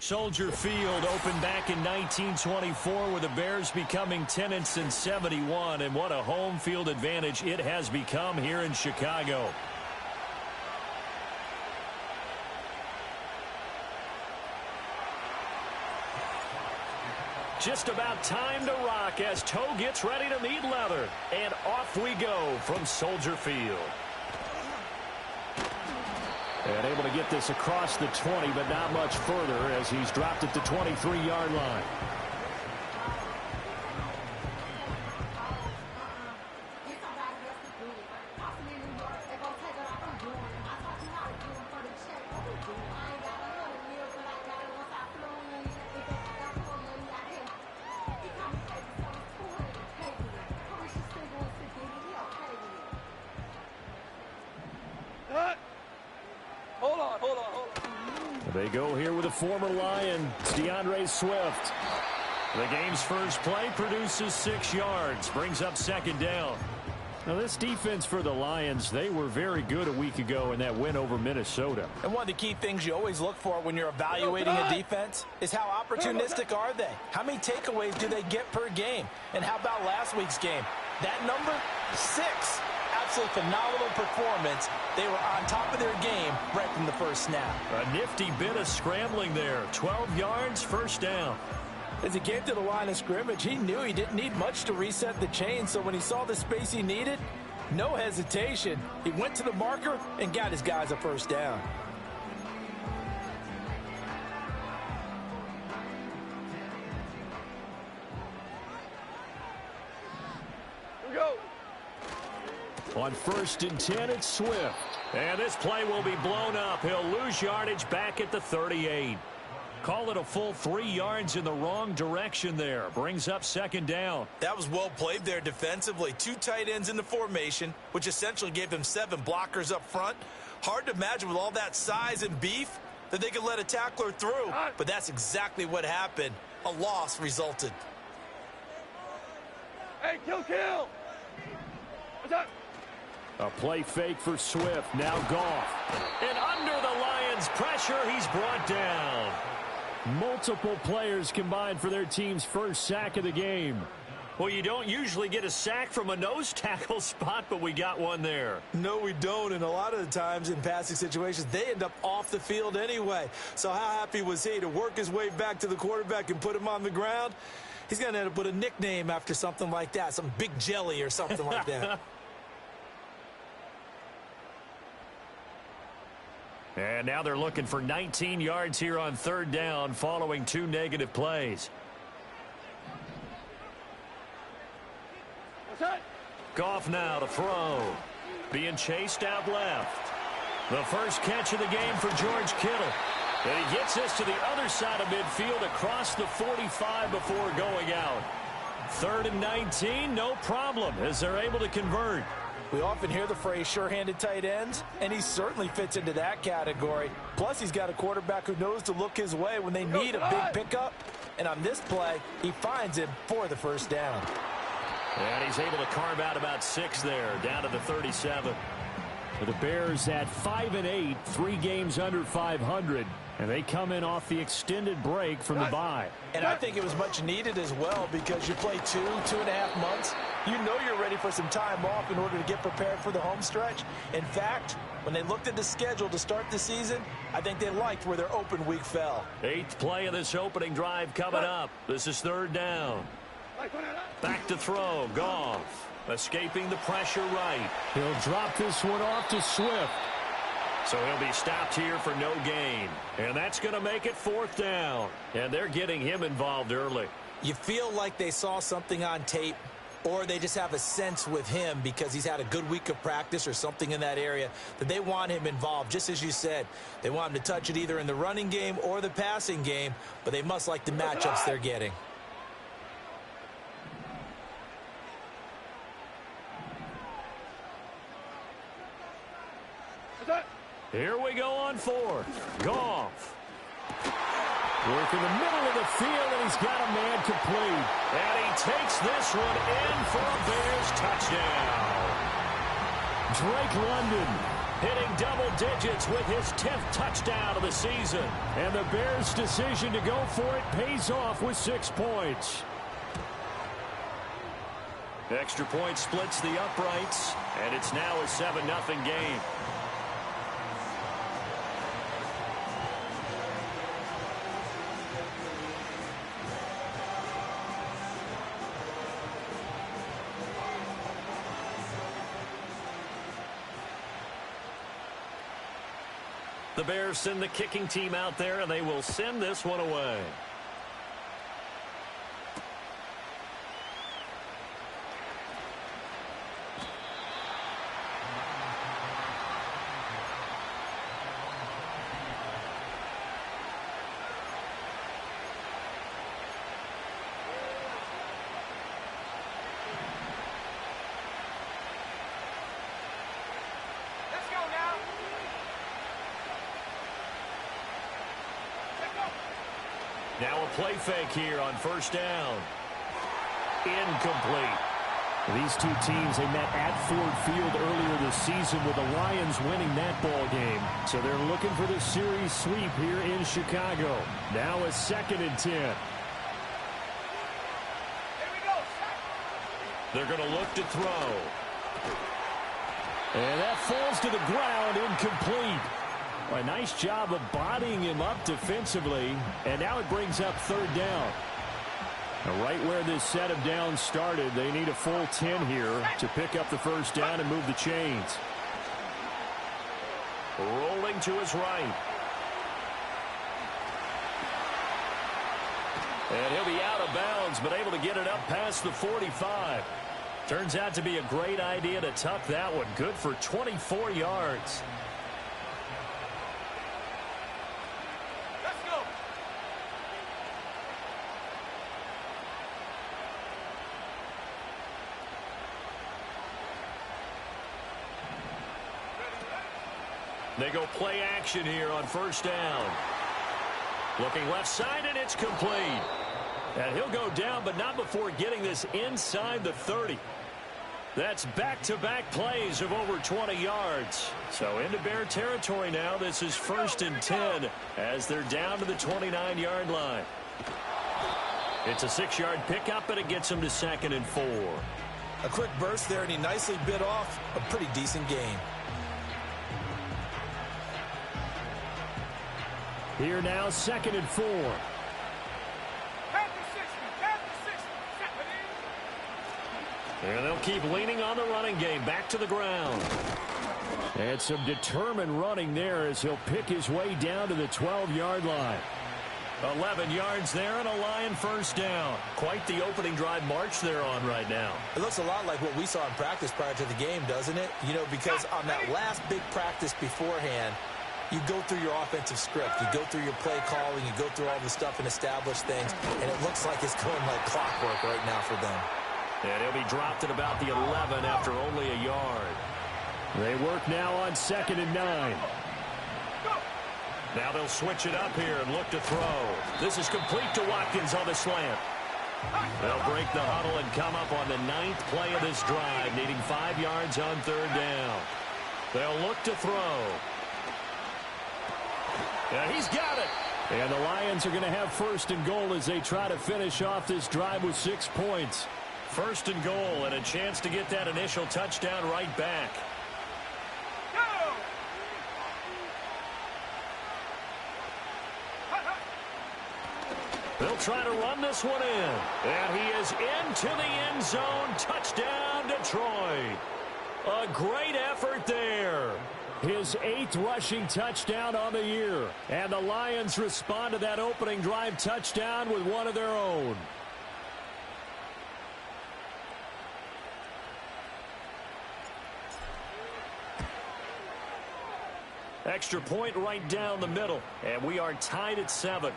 Soldier Field opened back in 1924 with the Bears becoming 10-71, and what a home field advantage it has become here in Chicago. Just about time to rock as Toe gets ready to meet leather, and off we go from Soldier Field. And able to get this across the 20, but not much further as he's dropped at the 23-yard line. They go here with a former Lion, it's DeAndre Swift. The game's first play produces 6 yards, brings up second down. Now this defense for the Lions, they were very good a week ago in that win over Minnesota. And one of the key things you always look for when you're evaluating a defense is how opportunistic are they? How many takeaways do they get per game? And how about last week's game? That number, 6. Absolutely phenomenal performance. They were on top of their game right from the first snap. A nifty bit of scrambling there. 12 yards, first down. As he came to the line of scrimmage, he knew he didn't need much to reset the chain. So when he saw the space he needed, no hesitation. He went to the marker and got his guys a first down. On 1st and 10, it's Swift. And this play will be blown up. He'll lose yardage back at the 38. Call it a full 3 yards in the wrong direction there. Brings up second down. That was well played there defensively. 2 tight ends in the formation, which essentially gave him 7 blockers up front. Hard to imagine with all that size and beef that they could let a tackler through. But that's exactly what happened. A loss resulted. Hey, kill! What's up? A play fake for Swift. Now Goff. And under the Lions' pressure, he's brought down. Multiple players combined for their team's first sack of the game. Well, you don't usually get a sack from a nose tackle spot, but we got one there. No, we don't, and a lot of the times in passing situations, they end up off the field anyway. So how happy was he to work his way back to the quarterback and put him on the ground? He's going to end up with a nickname after something like that, some Big Jelly or something like that. And now they're looking for 19 yards here on 3rd down following 2 negative plays. Goff now to throw. Being chased out left. The first catch of the game for George Kittle. And he gets this to the other side of midfield across the 45 before going out. 3rd and 19, no problem as they're able to convert. We often hear the phrase sure-handed tight ends, and he certainly fits into that category. Plus, he's got a quarterback who knows to look his way when they need a big pickup. And on this play, he finds him for the first down. And he's able to carve out about 6 there, down to the 37. For the Bears at 5-8, 3 games under 500. And they come in off the extended break from the bye. And I think it was much needed as well because you play 2.5 months. You know you're ready for some time off in order to get prepared for the home stretch. In fact, when they looked at the schedule to start the season, I think they liked where their open week fell. 8th play of this opening drive coming up. This is 3rd down. Back to throw. Goff escaping the pressure right. He'll drop this one off to Swift. So he'll be stopped here for no gain. And that's going to make it 4th down. And they're getting him involved early. You feel like they saw something on tape, or they just have a sense with him because he's had a good week of practice or something in that area that they want him involved. Just as you said, they want him to touch it either in the running game or the passing game, but they must like the matchups they're getting. Here we go on 4th. Goff. Work in the middle of the field, and he's got a man complete. And he takes this one in for a Bears touchdown. Drake London Hitting double digits with his 10th touchdown of the season. And the Bears' decision to go for it pays off with 6 points. Extra point splits the uprights, and it's now a 7-0 game. The Bears send the kicking team out there, and they will send this one away. Now a play fake here on first down. Incomplete. These two teams, they met at Ford Field earlier this season with the Lions winning that ball game. So they're looking for the series sweep here in Chicago. Now a 2nd and 10. They're going to look to throw. And that falls to the ground, incomplete. A nice job of bodying him up defensively, and now it brings up 3rd down. Now right where this set of downs started, they need a full 10 here to pick up the first down and move the chains. Rolling to his right. And he'll be out of bounds, but able to get it up past the 45. Turns out to be a great idea to tuck that one. Good for 24 yards. They go play action here on first down. Looking left side, and it's complete. And he'll go down, but not before getting this inside the 30. That's back-to-back plays of over 20 yards. So into Bear territory now. This is 1st and 10 as they're down to the 29-yard line. It's a 6-yard pickup, and it gets them to 2nd and 4. A quick burst there, and he nicely bit off a pretty decent gain. Here now, 2nd and 4. And they'll keep leaning on the running game. Back to the ground. And some determined running there as he'll pick his way down to the 12-yard line. 11 yards there and a Lion first down. Quite the opening drive march they're on right now. It looks a lot like what we saw in practice prior to the game, doesn't it? You know, because on that last big practice beforehand, you go through your offensive script. You go through your play calling. You go through all the stuff and establish things. And it looks like it's going like clockwork right now for them. And he'll be dropped at about the 11 after only a yard. They work now on 2nd and 9. Now they'll switch it up here and look to throw. This is complete to Watkins on the slant. They'll break the huddle and come up on the 9th play of this drive, needing 5 yards on 3rd down. They'll look to throw. Yeah, he's got it. And the Lions are going to have 1st and goal as they try to finish off this drive with 6 points. 1st and goal and a chance to get that initial touchdown right back. They'll try to run this one in. And he is into the end zone. Touchdown, Detroit. A great effort there. His 8th rushing touchdown on the year. And the Lions respond to that opening drive touchdown with one of their own. Extra point right down the middle. And we are tied at 7.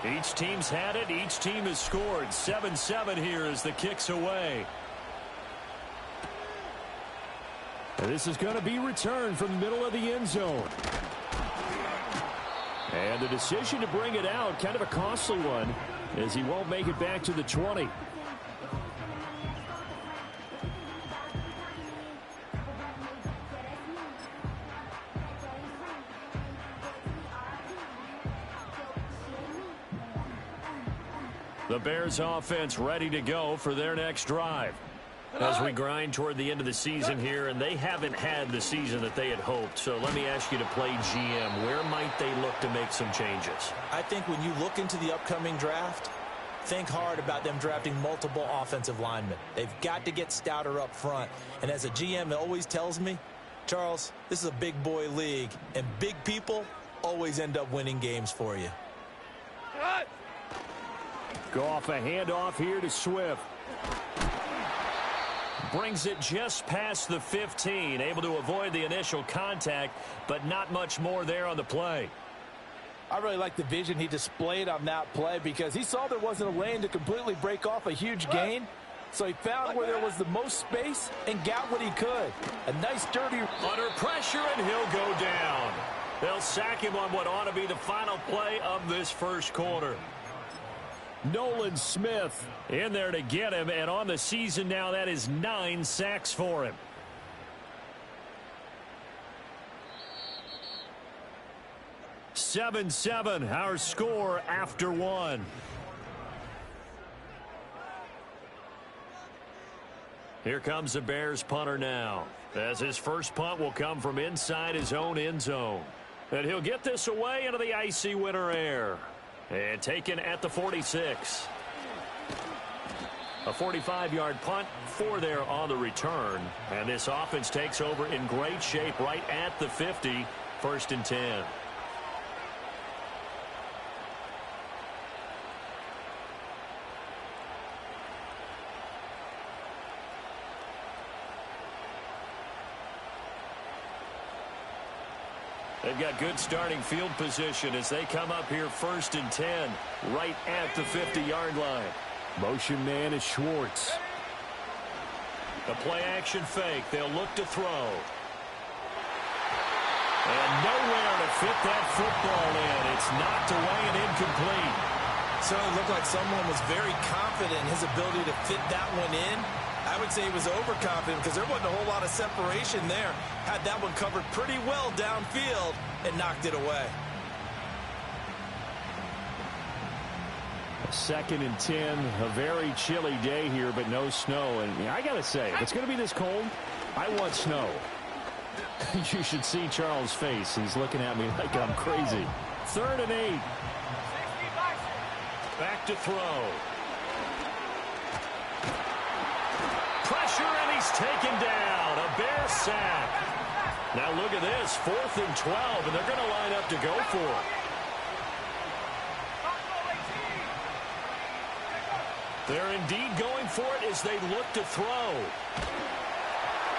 Each team's had it. Each team has scored. 7-7 here as the kick's away. And this is going to be returned from the middle of the end zone. And the decision to bring it out, kind of a costly one, as he won't make it back to the 20. The Bears offense ready to go for their next drive. As we grind toward the end of the season here, and they haven't had the season that they had hoped. So let me ask you to play GM. Where might they look to make some changes? I think when you look into the upcoming draft, think hard about them drafting multiple offensive linemen. They've got to get stouter up front. And as a GM, it always tells me, Charles, this is a big boy league, and big people always end up winning games for you. Goff, a handoff here to Swift. Brings it just past the 15, able to avoid the initial contact, but not much more there on the play. I really like the vision he displayed on that play because he saw there wasn't a lane to completely break off a huge gain. So he found where there was the most space and got what he could. A nice dirty... Under pressure, and he'll go down. They'll sack him on what ought to be the final play of this first quarter. Nolan Smith in there to get him, and on the season now, that is 9 sacks for him. Seven, our score after one. Here comes the Bears punter now, as his first punt will come from inside his own end zone. And he'll get this away into the icy winter air. And taken at the 46. A 45-yard punt for there on the return. And this offense takes over in great shape right at the 50. 1st and 10. They've got good starting field position as they come up here 1st and 10, right at the 50-yard line. Motion man is Schwartz. The play-action fake. They'll look to throw. And nowhere to fit that football in. It's knocked away and incomplete. So it looked like someone was very confident in his ability to fit that one in. I would say he was overconfident because there wasn't a whole lot of separation there. Had that one covered pretty well downfield and knocked it away. 2nd and 10, a very chilly day here, but no snow. And I got to say, if it's going to be this cold, I want snow. You should see Charles' face. He's looking at me like I'm crazy. 3rd and 8. Back to throw. Pressure, and he's taken down. A Bear sack. Now look at this. 4th and 12, and they're going to line up to go for it. They're indeed going for it as they look to throw.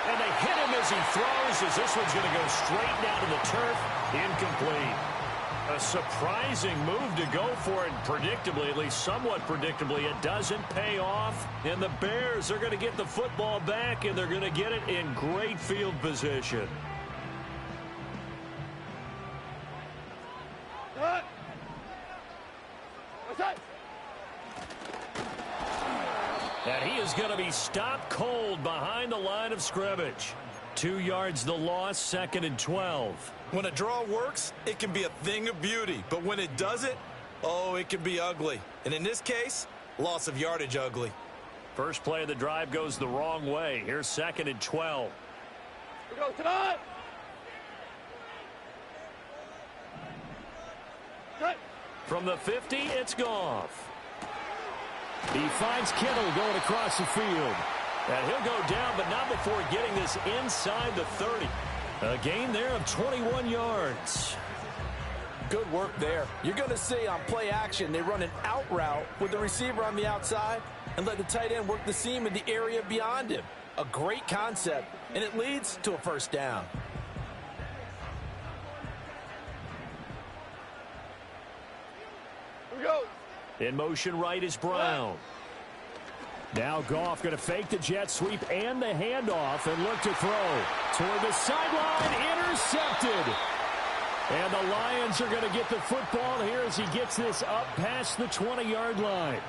And they hit him as he throws, as this one's going to go straight down to the turf. Incomplete. A surprising move to go for it, predictably, at least somewhat predictably. It doesn't pay off, and the Bears are going to get the football back, and they're going to get it in great field position. And he is going to be stopped cold behind the line of scrimmage. 2 yards the loss, 2nd and 12. When a draw works, it can be a thing of beauty. But when it doesn't, oh, it can be ugly. And in this case, loss of yardage ugly. First play of the drive goes the wrong way. Here's 2nd and 12. We go tonight. From the 50, it's Goff. He finds Kittle going across the field. And he'll go down, but not before getting this inside the 30. A gain there of 21 yards. Good work there. You're going to see on play action, they run an out route with the receiver on the outside and let the tight end work the seam in the area beyond him. A great concept, and it leads to a 1st down. Here we go. In motion right is Brown. Now Goff going to fake the jet sweep and the handoff and look to throw. Toward the sideline, intercepted. And the Lions are going to get the football here as he gets this up past the 20-yard line.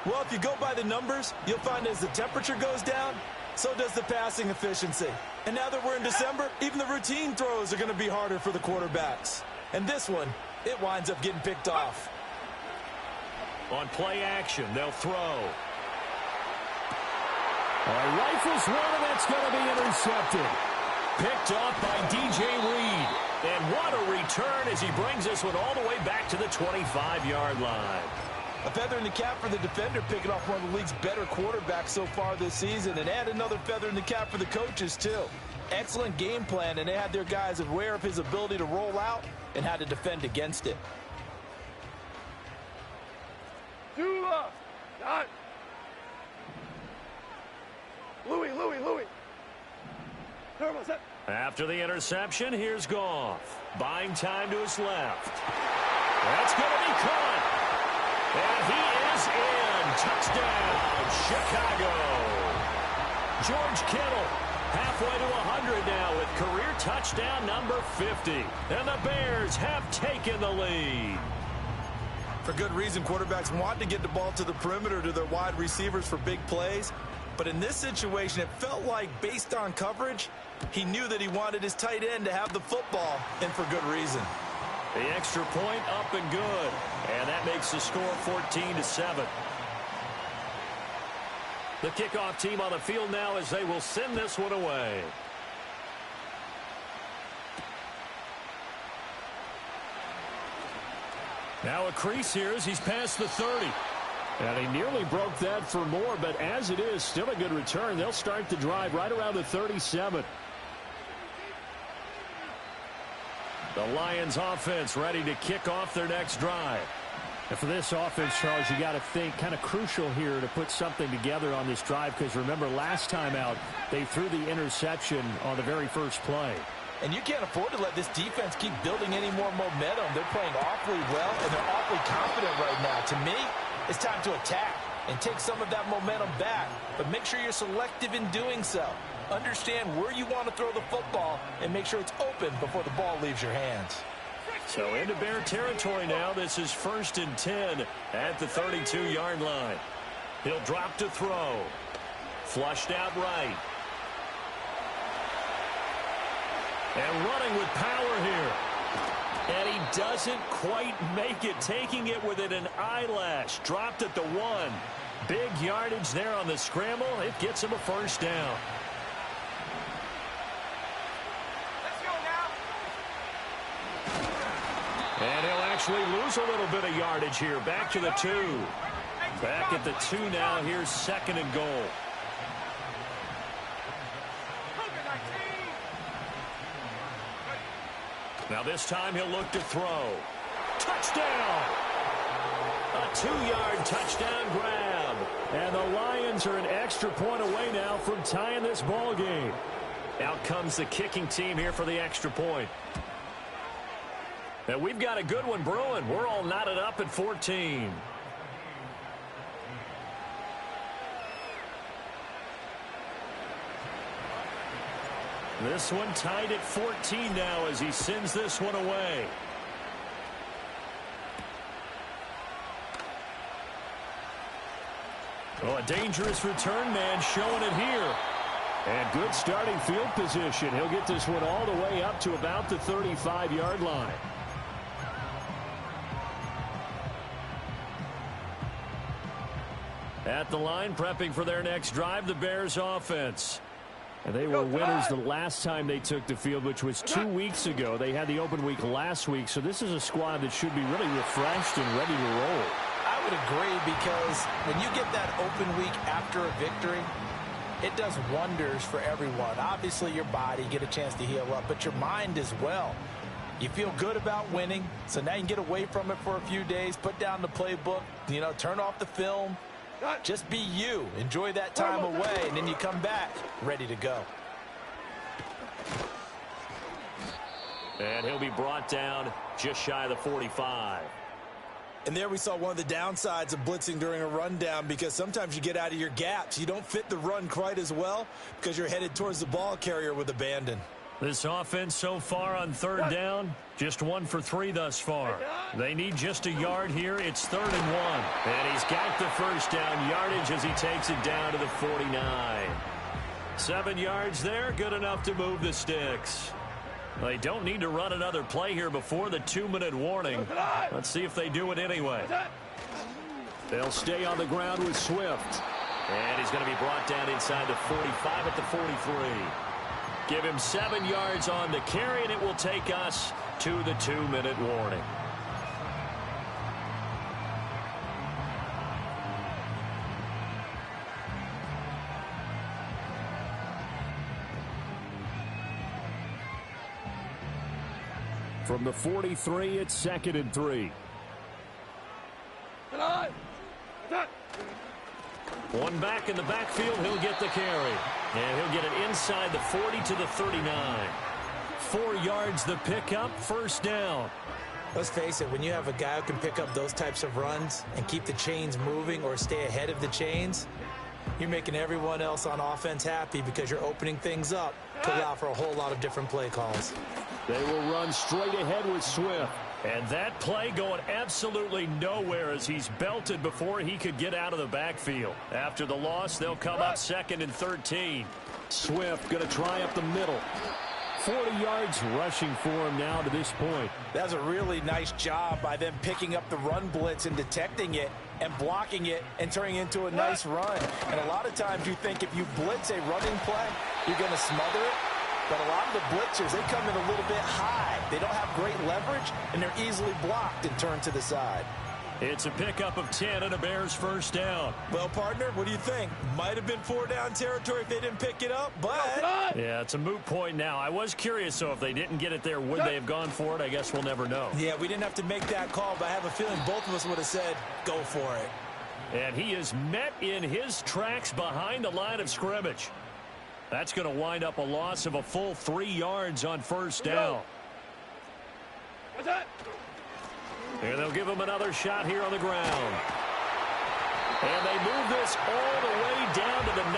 Well, if you go by the numbers, you'll find as the temperature goes down, so does the passing efficiency. And now that we're in December, even the routine throws are going to be harder for the quarterbacks. And this one, it winds up getting picked off. On play action, they'll throw. Rifles one, and that's going to be intercepted. Picked off by DJ Reed. And what a return as he brings this one all the way back to the 25-yard line. A feather in the cap for the defender, picking off one of the league's better quarterbacks so far this season. And add another feather in the cap for the coaches, too. Excellent game plan, and they had their guys aware of his ability to roll out and how to defend against it. Louis. After the interception, here's Goff. Buying time to his left. That's going to be caught. And he is in. Touchdown, Chicago. George Kittle halfway to 100 now with career touchdown number 50. And the Bears have taken the lead. For good reason, quarterbacks want to get the ball to the perimeter to their wide receivers for big plays. But in this situation, it felt like, based on coverage, he knew that he wanted his tight end to have the football, and for good reason. The extra point up and good. And that makes the score 14-7. The kickoff team on the field now as they will send this one away. Now a crease here as he's past the 30. And he nearly broke that for more, but as it is, still a good return. They'll start the drive right around the 37. The Lions offense ready to kick off their next drive. And for this offense, Charles, you got to think kind of crucial here to put something together on this drive, because remember last time out they threw the interception on the very first play. And you can't afford to let this defense keep building any more momentum. They're playing awfully well, and they're awfully confident right now. To me, it's time to attack and take some of that momentum back, but make sure you're selective in doing so. Understand where you want to throw the football and make sure it's open before the ball leaves your hands. So into Bear territory now. This is 1st and 10 at the 32-yard line. He'll drop to throw. Flushed out right. And running with power here. And he doesn't quite make it, taking it within an eyelash. Dropped at the 1. Big yardage there on the scramble. It gets him a first down. Let's go now. And he'll actually lose a little bit of yardage here. Back to the 2. Back at the 2 now. Here's 2nd and goal. Now this time he'll look to throw. Touchdown! A 2-yard touchdown grab. And the Lions are an extra point away now from tying this ball game. Out comes the kicking team here for the extra point. And we've got a good one brewing. We're all knotted up at 14. This one tied at 14 now as he sends this one away. Oh, a dangerous return man showing it here. And good starting field position. He'll get this one all the way up to about the 35-yard line. At the line, prepping for their next drive, the Bears offense. And they were winners the last time they took the field, which was 2 weeks ago. They had the open week last week, so this is a squad that should be really refreshed and ready to roll. I would agree, because when you get that open week after a victory, it does wonders for everyone. Obviously, your body, get a chance to heal up, but your mind as well. You feel good about winning, so now you can get away from it for a few days, put down the playbook, turn off the film. Just be you. Enjoy that time away, and then you come back ready to go. And he'll be brought down just shy of the 45. And there we saw one of the downsides of blitzing during a rundown, because sometimes you get out of your gaps. You don't fit the run quite as well because you're headed towards the ball carrier with abandon. This offense so far on third down, just 1 for 3 thus far. They need just a yard here. It's 3rd and 1. And he's got the first down yardage as he takes it down to the 49. 7 yards there, good enough to move the sticks. They don't need to run another play here before the 2-minute warning. Let's see if they do it anyway. They'll stay on the ground with Swift. And he's going to be brought down inside the 45 at the 43. Give him 7 yards on the carry, and it will take us to the 2-minute warning. From the 43, it's 2nd and 3. One back in the backfield, he'll get the carry. And he'll get it inside the 40 to the 39. 4 yards the pickup, first down. Let's face it, when you have a guy who can pick up those types of runs and keep the chains moving or stay ahead of the chains, you're making everyone else on offense happy because you're opening things up to allow for a whole lot of different play calls. They will run straight ahead with Swift. And that play going absolutely nowhere as he's belted before he could get out of the backfield. After the loss, they'll come up 2nd and 13. Swift going to try up the middle. 40 yards rushing for him now to this point. That was a really nice job by them picking up the run blitz and detecting it and blocking it and turning it into a nice run. And a lot of times you think if you blitz a running play, you're going to smother it. But a lot of the blitzers, they come in a little bit high. They don't have great leverage, and they're easily blocked and turned to the side. It's a pickup of 10 and a Bears first down. Well, partner, what do you think? Might have been 4-down territory if they didn't pick it up, but... Yeah, it's a moot point now. I was curious, so if they didn't get it there, would they have gone for it? I guess we'll never know. Yeah, we didn't have to make that call, but I have a feeling both of us would have said, go for it. And he is met in his tracks behind the line of scrimmage. That's going to wind up a loss of a full 3 yards on first down. And they'll give him another shot here on the ground. And they move this all the way down to the 9.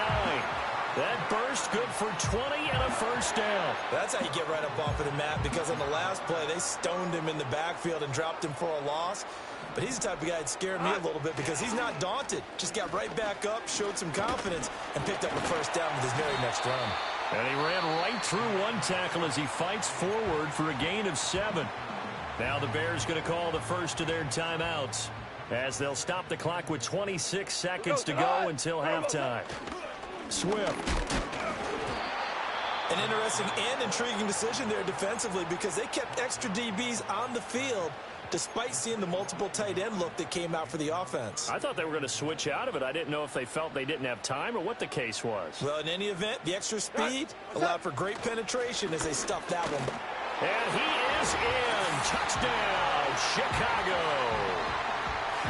That burst good for 20 and a first down. That's how you get right up off of the mat, because on the last play, they stoned him in the backfield and dropped him for a loss. But he's the type of guy that scared me a little bit because he's not daunted. Just got right back up, showed some confidence, and picked up a first down with his very next run. And he ran right through one tackle as he fights forward for a gain of 7. Now the Bears going to call the first of their timeouts as they'll stop the clock with 26 seconds to go until halftime. Swift. An interesting and intriguing decision there defensively because they kept extra DBs on the field despite seeing the multiple tight end look that came out for the offense. I thought they were going to switch out of it. I didn't know if they felt they didn't have time or what the case was. Well, in any event, the extra speed allowed for great penetration as they stuffed that one. And he is in. Touchdown, Chicago.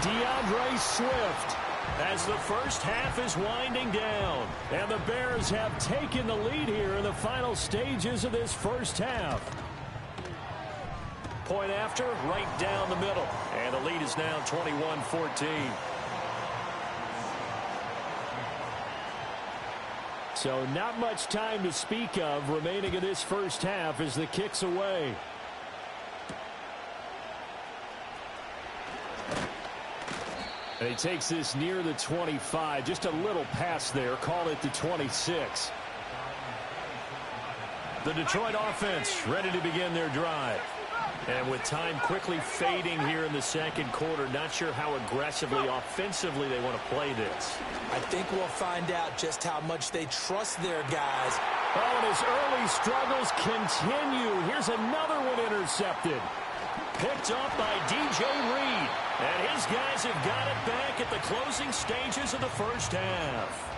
DeAndre Swift. As the first half is winding down. And the Bears have taken the lead here in the final stages of this first half. Point after, right down the middle. And the lead is now 21-14. So not much time to speak of remaining in this first half as the kick's away. And he takes this near the 25. Just a little pass there. Call it the 26. The Detroit offense ready to begin their drive. And with time quickly fading here in the second quarter, not sure how aggressively, offensively they want to play this. I think we'll find out just how much they trust their guys. Oh, and his early struggles continue. Here's another one intercepted. Picked up by DJ Reed. And his guys have got it back at the closing stages of the first half.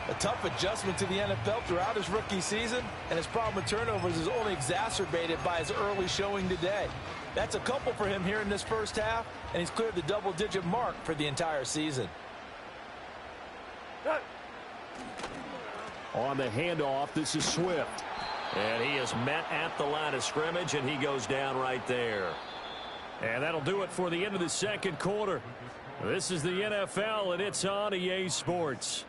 A tough adjustment to the NFL throughout his rookie season, and his problem with turnovers is only exacerbated by his early showing today. That's a couple for him here in this first half, and he's cleared the double-digit mark for the entire season. On the handoff, this is Swift. And he is met at the line of scrimmage, and he goes down right there. And that'll do it for the end of the second quarter. This is the NFL, and it's on EA Sports.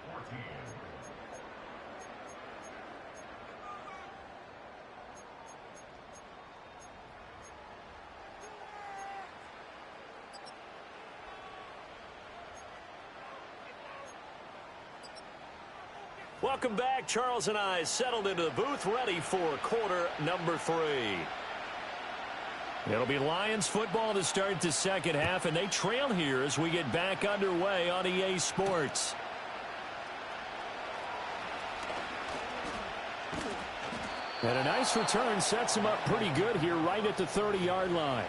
Welcome back. Charles and I settled into the booth, ready for quarter number 3. It'll be Lions football to start the second half, and they trail here as we get back underway on EA Sports. And a nice return sets him up pretty good here right at the 30-yard line.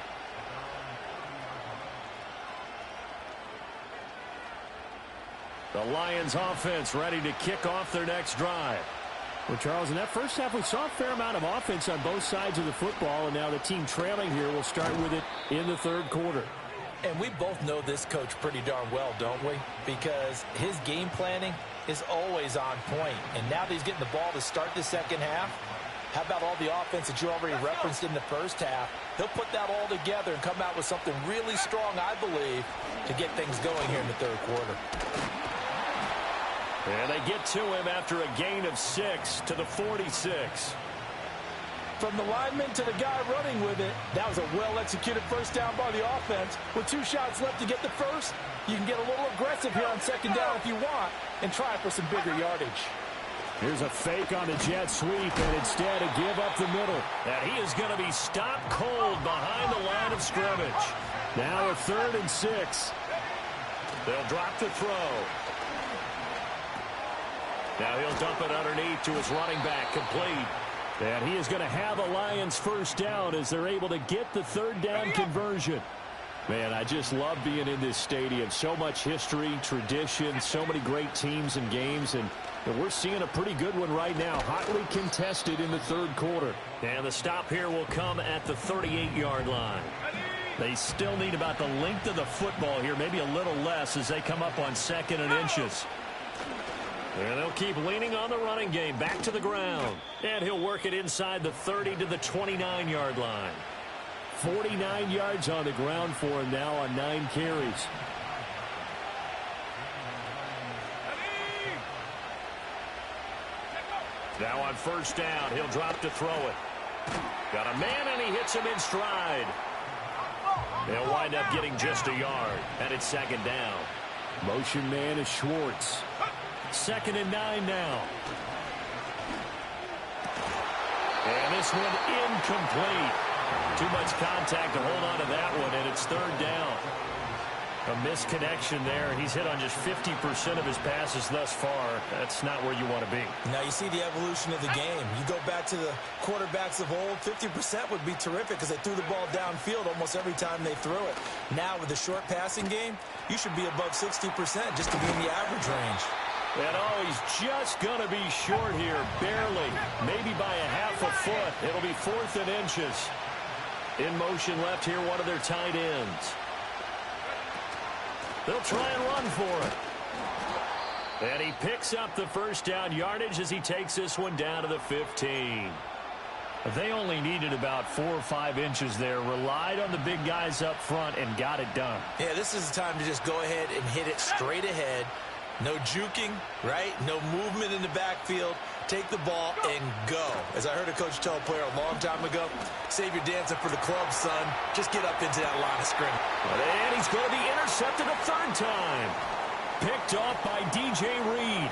The Lions offense ready to kick off their next drive. Well, Charles, in that first half, we saw a fair amount of offense on both sides of the football, and now the team trailing here will start with it in the third quarter. And we both know this coach pretty darn well, don't we? Because his game planning is always on point. And now that he's getting the ball to start the second half, how about all the offense that you already referenced in the first half? He'll put that all together and come out with something really strong, I believe, to get things going here in the third quarter. And they get to him after a gain of 6 to the 46. From the lineman to the guy running with it, that was a well-executed first down by the offense. With 2 shots left to get the first, you can get a little aggressive here on second down if you want and try for some bigger yardage. Here's a fake on the jet sweep, and instead a give up the middle. And he is going to be stopped cold behind the line of scrimmage. Now a 3rd and 6. They'll drop the throw. Now he'll dump it underneath to his running back, complete. And he is going to have a Lions first down as they're able to get the 3rd down conversion. Man, I just love being in this stadium. So much history, tradition, so many great teams and games, and we're seeing a pretty good one right now, hotly contested in the third quarter. And the stop here will come at the 38-yard line. They still need about the length of the football here, maybe a little less as they come up on 2nd and inches. And they'll keep leaning on the running game, back to the ground. And he'll work it inside the 30 to the 29-yard line. 49 yards on the ground for him now on 9 carries. Now on first down, he'll drop to throw it. Got a man, and he hits him in stride. They'll wind up getting just a yard, and it's 2nd down. Motion man is Schwartz. 2nd and 9 now. And this one incomplete. Too much contact to hold on to that one, and it's 3rd down. A misconnection there. He's hit on just 50% of his passes thus far. That's not where you want to be. Now you see the evolution of the game. You go back to the quarterbacks of old, 50% would be terrific because they threw the ball downfield almost every time they threw it. Now with the short passing game, you should be above 60% just to be in the average range. And oh, he's just going to be short here, barely, maybe by a half a foot. It'll be 4th and inches. In motion left here, one of their tight ends. They'll try and run for it. And he picks up the first down yardage as he takes this one down to the 15. They only needed about 4 or 5 inches there, relied on the big guys up front, and got it done. Yeah, this is the time to just go ahead and hit it straight ahead. No juking, right? No movement in the backfield. Take the ball and go. As I heard a coach tell a player a long time ago, save your dancing for the club, son. Just get up into that line of scrimmage. And he's going to be intercepted a 3rd time. Picked off by DJ Reed.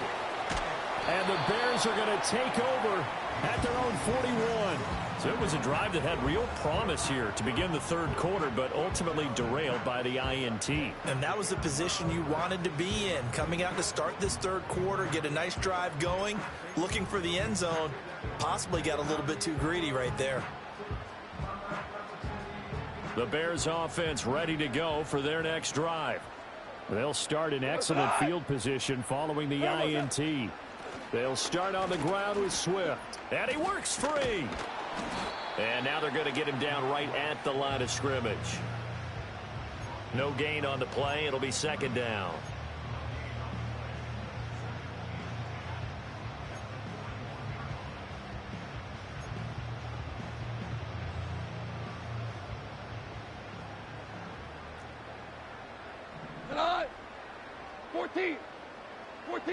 And the Bears are going to take over at their own 41. So it was a drive that had real promise here to begin the third quarter, but ultimately derailed by the INT. And that was the position you wanted to be in. Coming out to start this third quarter, get a nice drive going, looking for the end zone. Possibly got a little bit too greedy right there. The Bears offense ready to go for their next drive. They'll start in excellent field position following the INT. They'll start on the ground with Swift. And he works free. And now they're going to get him down right at the line of scrimmage. No gain on the play. It'll be 2nd down. 14. What's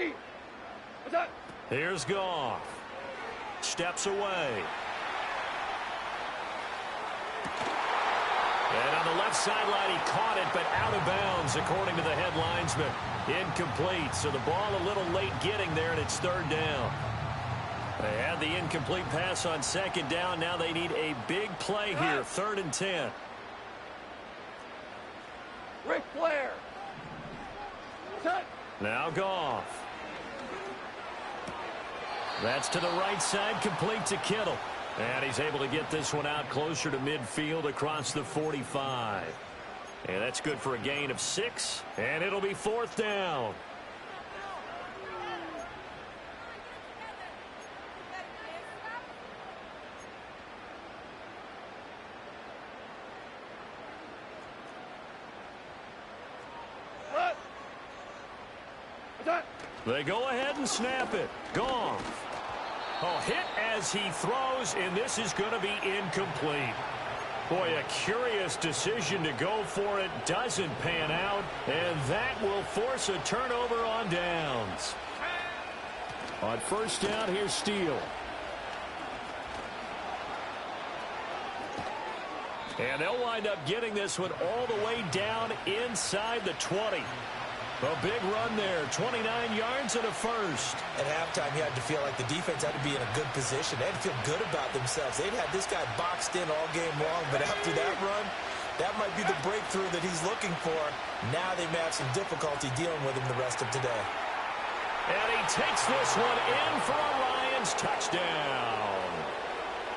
that? Here's Goff. Steps away. And on the left sideline, he caught it, but out of bounds, according to the head linesman. Incomplete, so the ball a little late getting there, and it's third down. They had the incomplete pass on second down. Now they need a big play here, 3rd and 10. Ric Flair. Set. Now Goff. That's to the right side, complete to Kittle. And he's able to get this one out closer to midfield across the 45. And that's good for a gain of 6. And it'll be 4th down. They go ahead and snap it. Goff. Oh, hit as he throws, and this is going to be incomplete. Boy, a curious decision to go for it. Doesn't pan out, and that will force a turnover on downs. On first down, here's Steele. And they'll wind up getting this one all the way down inside the 20. A big run there, 29 yards and a first. At halftime, you had to feel like the defense had to be in a good position. They had to feel good about themselves. They'd had this guy boxed in all game long, but after that run, that might be the breakthrough that he's looking for. Now they may have some difficulty dealing with him the rest of today. And he takes this one in for a Lions touchdown.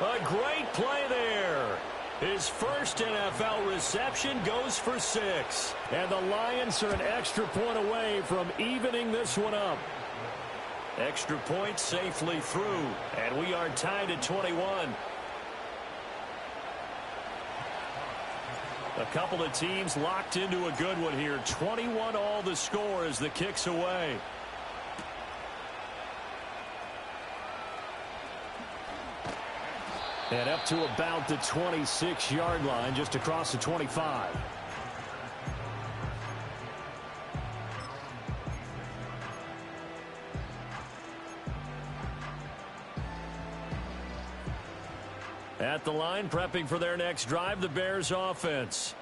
A great play there. His first NFL reception goes for 6. And the Lions are an extra point away from evening this one up. Extra point safely through. And we are tied at 21. A couple of teams locked into a good one here. 21 all the score as the kick's away. And up to about the 26-yard line, just across the 25. At the line, prepping for their next drive, the Bears offense.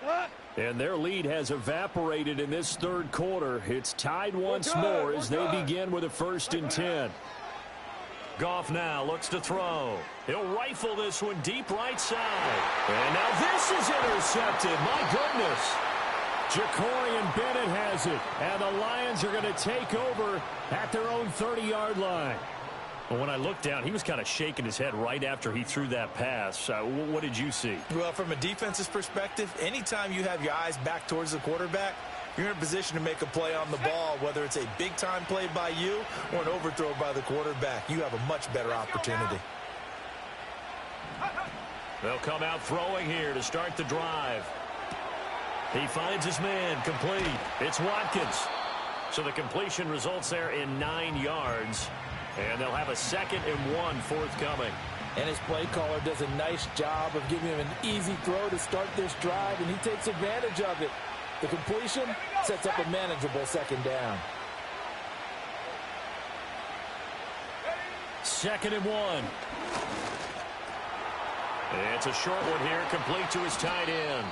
And their lead has evaporated in this third quarter. It's tied once more as they begin with a 1st and 10. Goff now looks to throw. He'll rifle this one deep right side. And now this is intercepted. My goodness. Jacorian Bennett has it. And the Lions are going to take over at their own 30-yard line. Well, when I looked down, he was kind of shaking his head right after he threw that pass. What did you see? Well, from a defense's perspective, anytime you have your eyes back towards the quarterback, you're in a position to make a play on the ball, whether it's a big-time play by you or an overthrow by the quarterback. You have a much better opportunity. They'll come out throwing here to start the drive. He finds his man, complete. It's Watkins. So the completion results there in 9 yards. And they'll have a 2nd and 1 forthcoming. And his play caller does a nice job of giving him an easy throw to start this drive, and he takes advantage of it. The completion sets up a manageable 2nd down. 2nd and 1. It's a short one here, complete to his tight end.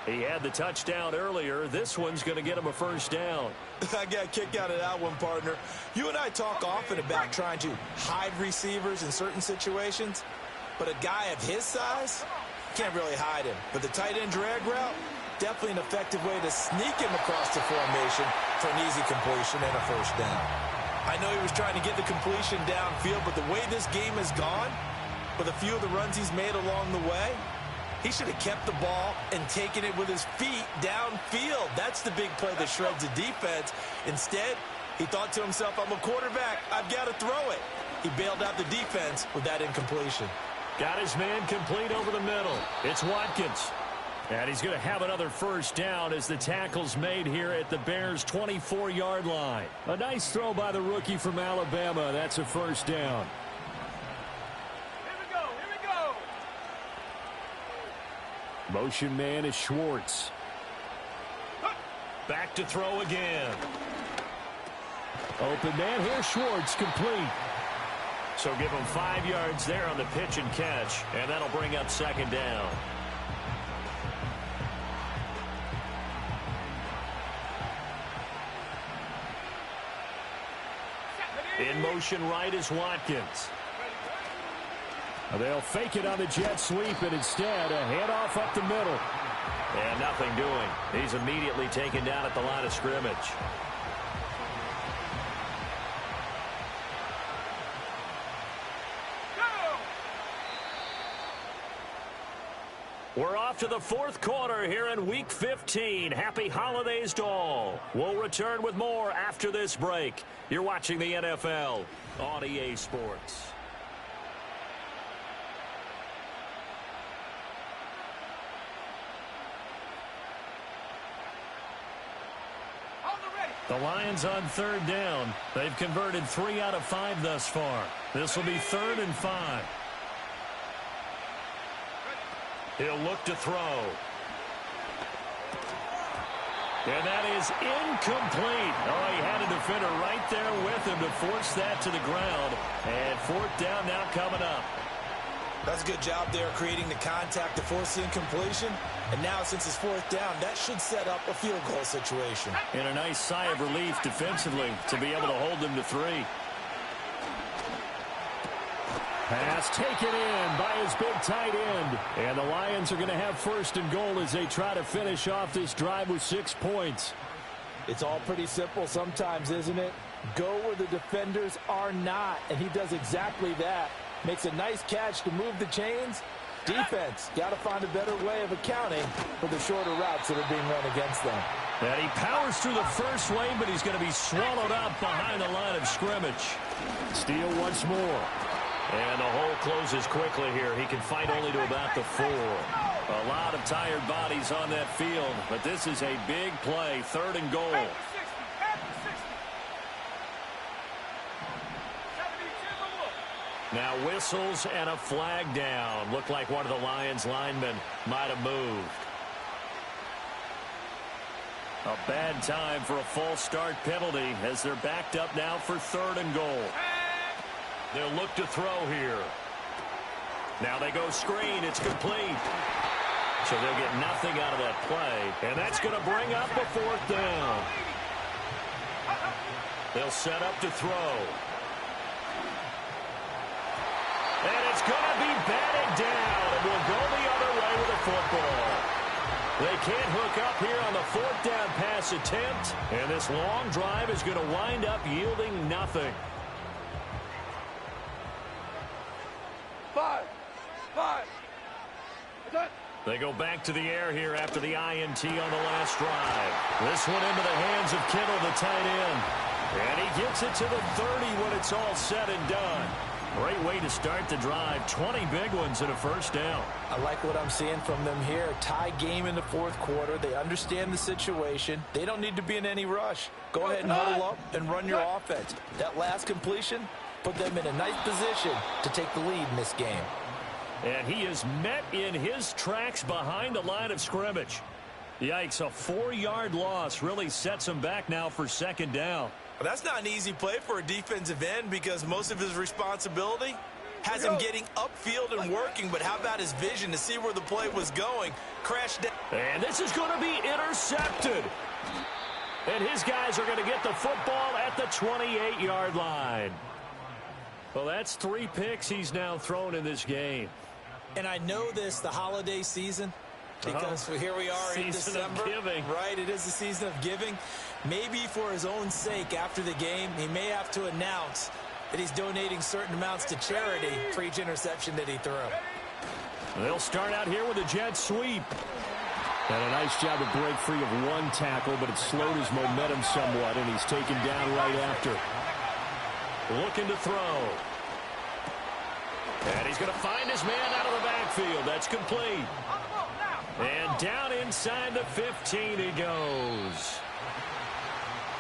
He had the touchdown earlier. This one's going to get him a 1st down. I got a kick out of that one, partner. You and I talk often about trying to hide receivers in certain situations, but a guy of his size can't really hide him. But the tight end drag route, definitely an effective way to sneak him across the formation for an easy completion and a 1st down. I know he was trying to get the completion downfield, but the way this game has gone, with a few of the runs he's made along the way, he should have kept the ball and taken it with his feet downfield. That's the big play that shreds the defense. Instead, he thought to himself, I'm a quarterback, I've got to throw it. He bailed out the defense with that incompletion. Got his man complete over the middle. It's Watkins. And he's going to have another 1st down as the tackle's made here at the Bears' 24-yard line. A nice throw by the rookie from Alabama. That's a 1st down. Motion man is Schwartz. Back to throw again. Open man here, Schwartz, complete. So give him 5 yards there on the pitch and catch, and that'll bring up second down. In motion right is Watkins. They'll fake it on the jet sweep, and instead a handoff up the middle. And nothing doing. He's immediately taken down at the line of scrimmage. We're off to the fourth quarter here in Week 15. Happy holidays to all. We'll return with more after this break. You're watching the NFL on EA Sports. The Lions on third down. They've converted 3 out of 5 thus far. This will be 3rd and 5. He'll look to throw. And that is incomplete. Oh, he had a defender right there with him to force that to the ground. And 4th down now coming up. That's a good job there creating the contact to force the incompletion. And now since it's 4th down, that should set up a field goal situation. And a nice sigh of relief defensively to be able to hold them to 3. Pass taken in by his big tight end. And the Lions are going to have 1st and goal as they try to finish off this drive with 6 points. It's all pretty simple sometimes, isn't it? Go where the defenders are not. And he does exactly that. Makes a nice catch to move the chains. Defense, got to find a better way of accounting for the shorter routes that are being run against them. And he powers through the first lane, but he's going to be swallowed up behind the line of scrimmage. Steal once more. And the hole closes quickly here. He can fight only to about the 4. A lot of tired bodies on that field, but this is a big play. 3rd and goal. Now whistles and a flag down. Looked like one of the Lions linemen might have moved. A bad time for a false start penalty as they're backed up now for 3rd and goal. They'll look to throw here. Now they go screen. It's complete. So they'll get nothing out of that play. And that's going to bring up a 4th down. They'll set up to throw. And it's going to be batted down. And will go the other way with the football. They can't hook up here on the 4th down pass attempt. And this long drive is going to wind up yielding nothing. 5. They go back to the air here after the INT on the last drive. This one into the hands of Kittle, the tight end. And he gets it to the 30 when it's all said and done. Great way to start the drive. 20 big ones and a 1st down. I like what I'm seeing from them here. Tie game in the 4th quarter. They understand the situation. They don't need to be in any rush. Go ahead and huddle up and run your offense. That last completion put them in a nice position to take the lead in this game. And he is met in his tracks behind the line of scrimmage. Yikes, a 4-yard loss really sets him back now for 2nd down. Well, that's not an easy play for a defensive end because most of his responsibility has him getting upfield and working. But how about his vision to see where the play was going? Crashed down. And this is going to be intercepted. And his guys are going to get the football at the 28-yard line. Well, that's 3 picks he's now thrown in this game. And I know this, the holiday season, because here we are in December. Season of giving. Right, it is the season of giving. Maybe for his own sake after the game, he may have to announce that he's donating certain amounts to charity for each interception that he threw. They'll start out here with a jet sweep. And a nice job to break free of 1 tackle, but it slowed his momentum somewhat, and he's taken down right after. Looking to throw. And he's going to find his man out of the backfield. That's complete. And down inside the 15 he goes.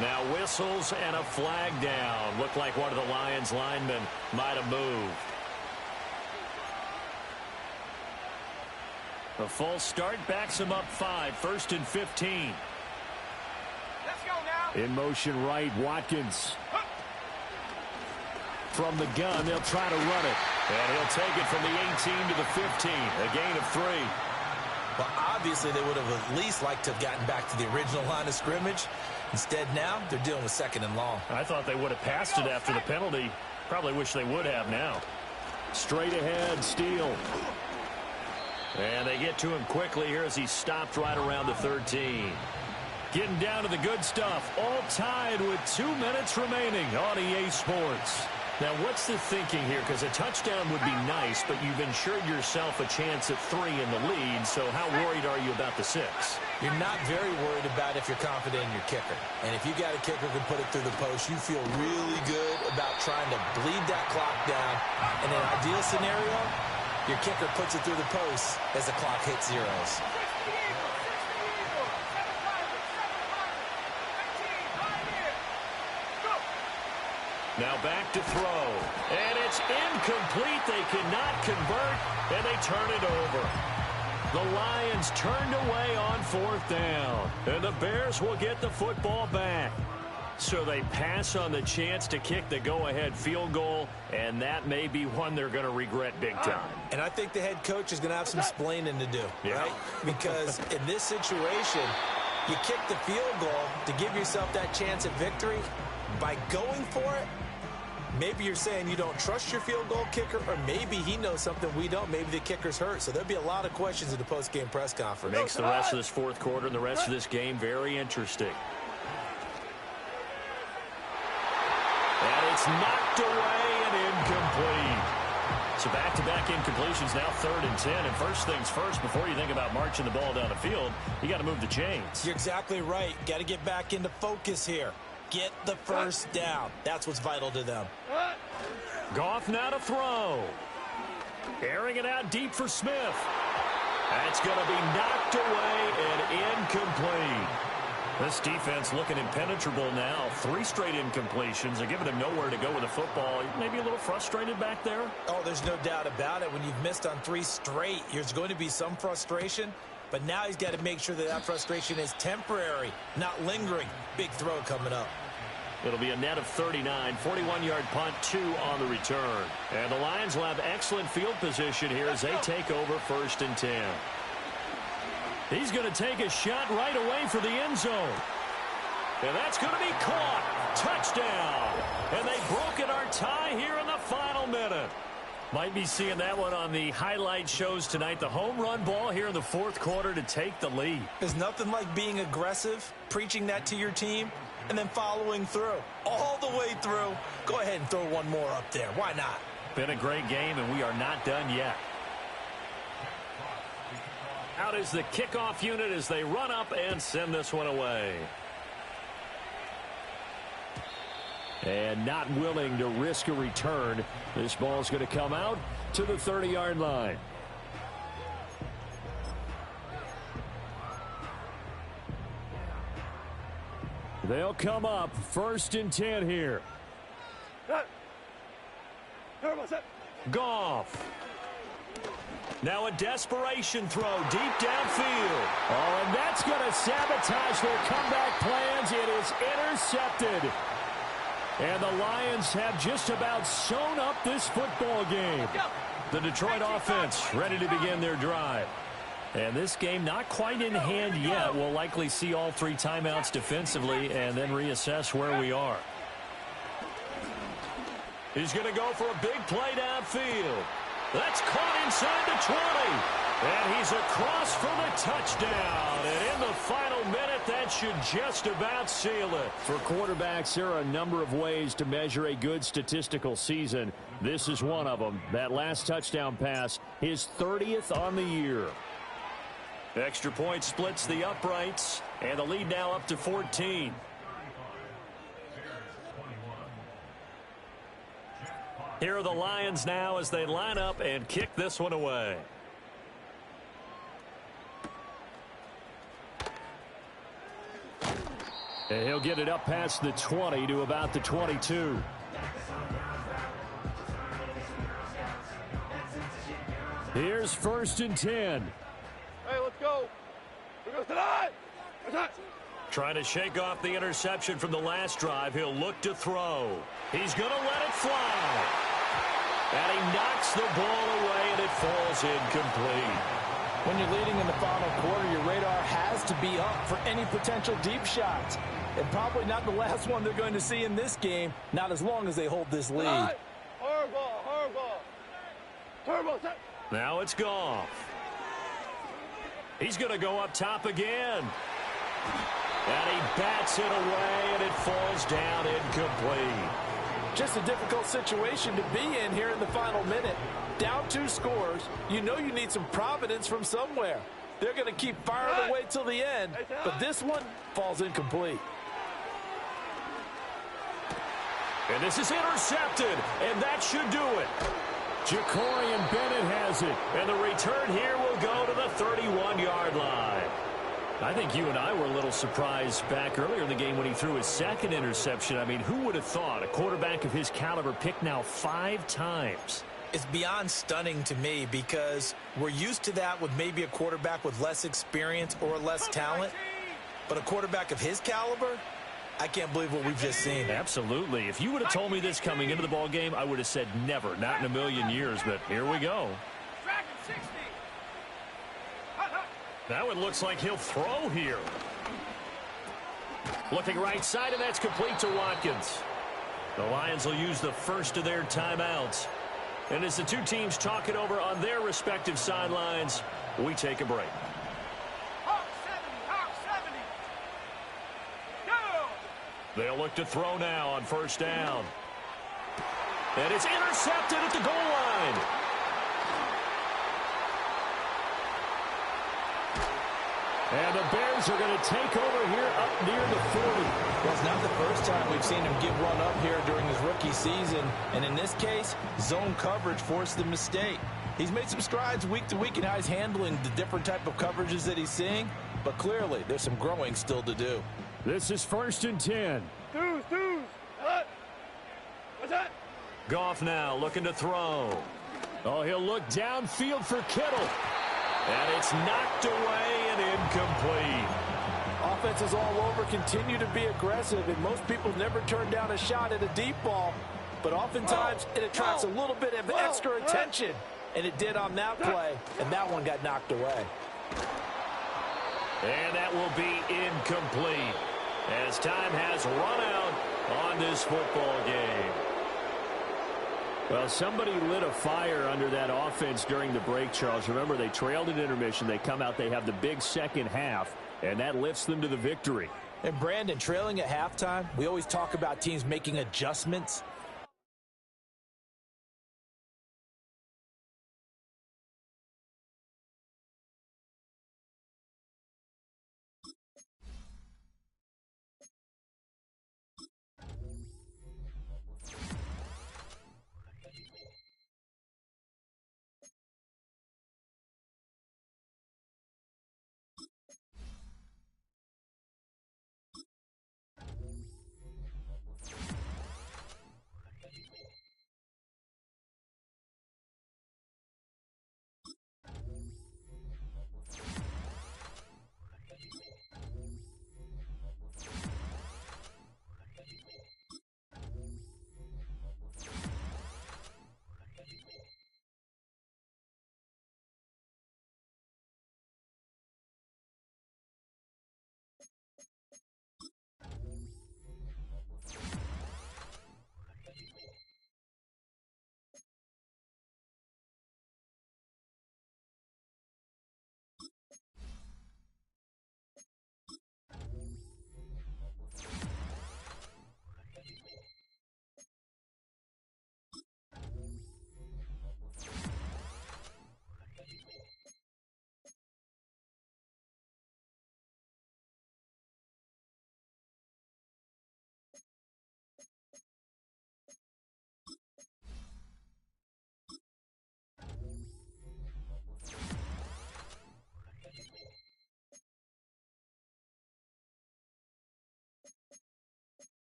Now whistles and a flag down. Looked like one of the Lions linemen might have moved. A false start backs him up 5. 1st and 15. Let's go now. In motion right, Watkins. From the gun, they'll try to run it. And he'll take it from the 18 to the 15, a gain of 3. Well, obviously, they would have at least liked to have gotten back to the original line of scrimmage. Instead, now, they're dealing with 2nd and long. I thought they would have passed it after the penalty. Probably wish they would have now. Straight ahead, Steele. And they get to him quickly here as he stopped right around the 13. Getting down to the good stuff. All tied with 2 minutes remaining on EA Sports. Now, what's the thinking here? Because a touchdown would be nice, but you've ensured yourself a chance at 3 in the lead, so how worried are you about the 6? You're not very worried about if you're confident in your kicker. And if you got a kicker who can put it through the post, you feel really good about trying to bleed that clock down. In an ideal scenario, your kicker puts it through the post as the clock hits zeros. Now back to throw. And it's incomplete. They cannot convert, and they turn it over. The Lions turned away on 4th down. And the Bears will get the football back. So they pass on the chance to kick the go-ahead field goal, and that may be one they're going to regret big time. And I think the head coach is going to have some explaining to do, right? Because in this situation, you kick the field goal to give yourself that chance at victory. By going for it, maybe you're saying you don't trust your field goal kicker, or maybe he knows something we don't. Maybe the kicker's hurt. So there'll be a lot of questions in the post-game press conference. Makes the rest of this 4th quarter and the rest of this game very interesting. And it's knocked away and incomplete. So back-to-back incompletions, now 3rd and 10. And first things first, before you think about marching the ball down the field, you got to move the chains. You're exactly right. Got to get back into focus here. Get the first down. That's what's vital to them. Goff now to throw. Airing it out deep for Smith. That's going to be knocked away and incomplete. This defense looking impenetrable now. 3 straight incompletions. They're giving him nowhere to go with the football. Maybe a little frustrated back there. Oh, there's no doubt about it. When you've missed on 3 straight, there's going to be some frustration. But now he's got to make sure that that frustration is temporary, not lingering. Big throw coming up. It'll be a net of 39, 41-yard punt, 2 on the return. And the Lions will have excellent field position here as they take over 1st and 10. He's going to take a shot right away for the end zone. And that's going to be caught. Touchdown. And they've broken our tie here in the final minute. Might be seeing that one on the highlight shows tonight. The home run ball here in the 4th quarter to take the lead. There's nothing like being aggressive, preaching that to your team, and then following through. All the way through. Go ahead and throw one more up there. Why not? Been a great game, and we are not done yet. Out is the kickoff unit as they run up and send this one away. And not willing to risk a return. This ball's going to come out to the 30-yard line. They'll come up 1st and 10 here. Goff. Now a desperation throw deep downfield. Oh, and that's going to sabotage their comeback plans. It is intercepted. And the Lions have just about sewn up this football game. The Detroit offense ready to begin their drive. And this game not quite in hand yet. We'll likely see all 3 timeouts defensively and then reassess where we are. He's going to go for a big play downfield. That's caught inside the 20. And he's across for the touchdown. And in the final minute, that should just about seal it. For quarterbacks, there are a number of ways to measure a good statistical season. This is one of them. That last touchdown pass, his 30th on the year. Extra point splits the uprights. And the lead now up to 14. Here are the Lions now as they line up and kick this one away. And he'll get it up past the 20 to about the 22. Here's 1st and 10. Hey, let's go. Here goes tonight. Trying to shake off the interception from the last drive. He'll look to throw. He's going to let it fly. And he knocks the ball away, and it falls incomplete. When you're leading in the final quarter, your radar has to be up for any potential deep shots. And probably not the last one they're going to see in this game, not as long as they hold this lead. Now it's Goff. He's going to go up top again. And he bats it away, and it falls down incomplete. Just a difficult situation to be in here in the final minute. Down 2 scores, you know you need some providence from somewhere. They're going to keep firing away till the end, but this one falls incomplete. And this is intercepted, and that should do it. Jacorian Bennett has it. And the return here will go to the 31-yard line. I think you and I were a little surprised back earlier in the game when he threw his second interception. I mean, who would have thought a quarterback of his caliber picked now 5 times? It's beyond stunning to me because we're used to that with maybe a quarterback with less experience or less talent. But a quarterback of his caliber, I can't believe what we've just seen. Absolutely. If you would have told me this coming into the ball game, I would have said never, not in a million years. But here we go. Now it looks like he'll throw here. Looking right side, and that's complete to Watkins. The Lions will use the first of their timeouts. And as the two teams talk it over on their respective sidelines, we take a break. They'll look to throw now on first down. And it's intercepted at the goal line. And the Bears are going to take over here up near the 40. Well, it's not the first time we've seen him give one up here during his rookie season. And in this case, zone coverage forced the mistake. He's made some strides week to week in how he's handling the different type of coverages that he's seeing. But clearly, there's some growing still to do. This is 1st and 10. What's that? Goff now looking to throw. Oh, he'll look downfield for Kittle. And it's knocked away and incomplete. Offenses all over continue to be aggressive, and most people never turn down a shot at a deep ball. But oftentimes, it attracts a little bit of extra attention. And it did on that play, and that one got knocked away. And that will be incomplete as time has run out on this football game. Well, somebody lit a fire under that offense during the break, Charles. Remember, they trailed at intermission. They come out, they have the big second half, and that lifts them to the victory. And Brandon, trailing at halftime, we always talk about teams making adjustments.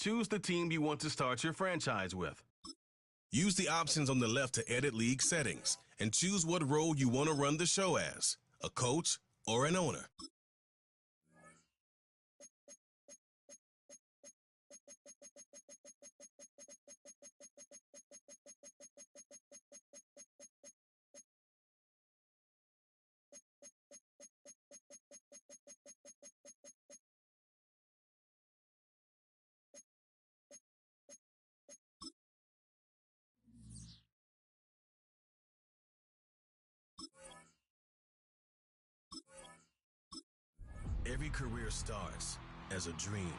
choose the team you want to start your franchise with. Use the options on the left to edit league settings and choose what role you want to run the show as, a coach or an owner. Every career starts as a dream.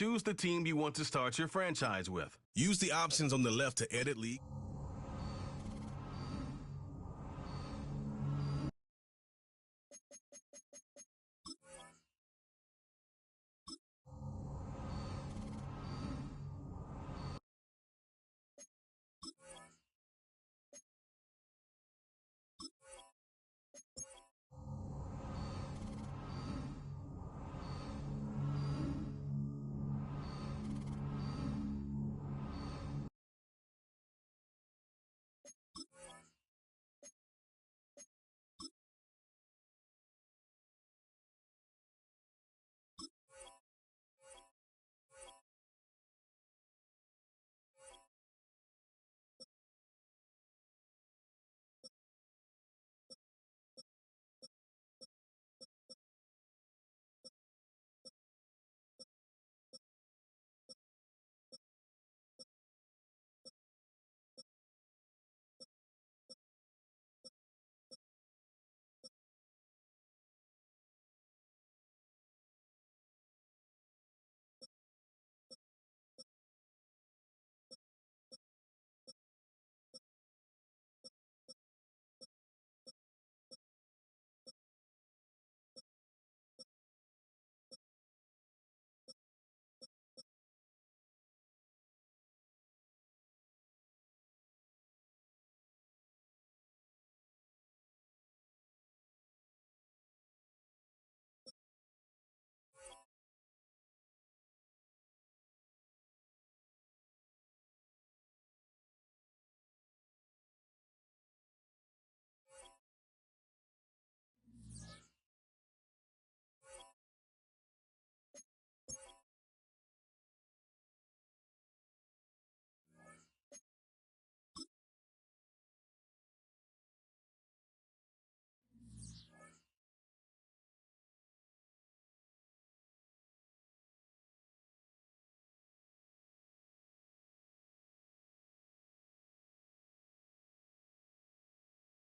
choose the team you want to start your franchise with. Use the options on the left to edit league.